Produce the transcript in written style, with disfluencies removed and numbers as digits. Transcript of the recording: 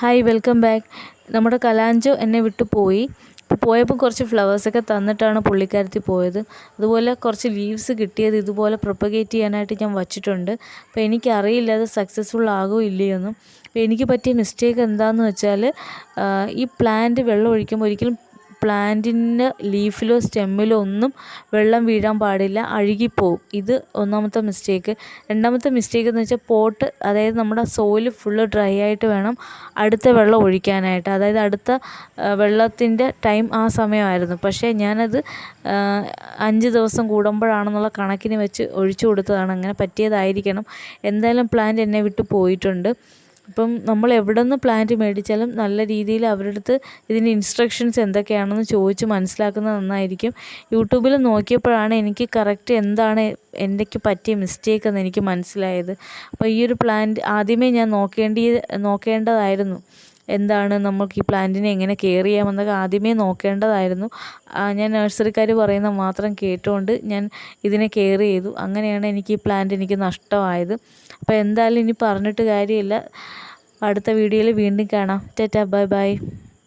Hi welcome back. നമ്മുടെ kalanchoe എന്നെ വിട്ടു പോയി. പോയപ്പോൾ കുറച്ച് ഫ്ലവേഴ്സൊക്കെ തന്നിട്ടാണ് പുള്ളിക്കാരത്തി പോയത്. അതുപോലെ കുറച്ച് ലീവ്സ് കിട്ടിയത് ഇതുപോലെ പ്രൊപ്പഗേറ്റ് ചെയ്യാനായിട്ട് ഞാൻ വച്ചിട്ടുണ്ട്. അപ്പോൾ എനിക്കറിയില്ല അത് സക്സസ്ഫുൾ ആകുമോ ഇല്ലയോന്നും. അപ്പോൾ എനിക്ക് പറ്റിയ മിസ്റ്റേക്ക് എന്താണെന്ന് വെച്ചാൽ ഈ പ്ലാന്റ് വെള്ളം ഒഴിക്കുമ്പോൾ ഒരിക്കലും പ്ലാന്റിൻ്റെ ലീഫിലോ സ്റ്റെമ്മിലോ ഒന്നും വെള്ളം വീഴാൻ പാടില്ല, അഴുകിപ്പോവും. ഇത് ഒന്നാമത്തെ മിസ്റ്റേക്ക്. രണ്ടാമത്തെ മിസ്റ്റേക്ക് എന്ന് വെച്ചാൽ പോട്ട്, അതായത് നമ്മുടെ സോയിൽ ഫുള്ള് ഡ്രൈ ആയിട്ട് വേണം അടുത്ത വെള്ളം ഒഴിക്കാനായിട്ട്. അതായത് അടുത്ത വെള്ളത്തിൻ്റെ ടൈം ആ സമയമായിരുന്നു. പക്ഷേ ഞാനത് 5 ദിവസം കൂടുമ്പോഴാണെന്നുള്ള കണക്കിന് വെച്ച് ഒഴിച്ചു കൊടുത്തതാണ്. അങ്ങനെ പറ്റിയതായിരിക്കണം. എന്തായാലും പ്ലാന്റ് എന്നെ വിട്ട് പോയിട്ടുണ്ട്. അപ്പം നമ്മൾ എവിടെ നിന്ന് പ്ലാന്റ് മേടിച്ചാലും നല്ല രീതിയിൽ അവരുടെ അടുത്ത് ഇതിൻ്റെ ഇൻസ്ട്രക്ഷൻസ് എന്തൊക്കെയാണെന്ന് ചോദിച്ച് മനസ്സിലാക്കുന്നത് നന്നായിരിക്കും. യൂട്യൂബിൽ നോക്കിയപ്പോഴാണ് എനിക്ക് കറക്റ്റ് എന്താണ് എനിക്ക് പറ്റിയ മിസ്റ്റേക്ക് എന്ന് എനിക്ക് മനസ്സിലായത്. അപ്പോൾ ഈ ഒരു പ്ലാന്റ് ആദ്യമേ ഞാൻ നോക്കേണ്ടതായിരുന്നു. എന്താണ് നമുക്ക് ഈ പ്ലാന്റിനെ എങ്ങനെ കെയർ ചെയ്യാമെന്നൊക്കെ ആദ്യമേ നോക്കേണ്ടതായിരുന്നു. ഞാൻ നഴ്സറിക്കാർ പറയുന്നത് മാത്രം കേട്ടുകൊണ്ട് ഞാൻ ഇതിനെ കെയർ ചെയ്തു. അങ്ങനെയാണ് എനിക്ക് ഈ പ്ലാന്റ് എനിക്ക് നഷ്ടമായത്. അപ്പോൾ എന്തായാലും ഇനി പറഞ്ഞിട്ട് കാര്യമില്ല. അടുത്ത വീഡിയോയിൽ വീണ്ടും കാണാം. Tata, bye bye.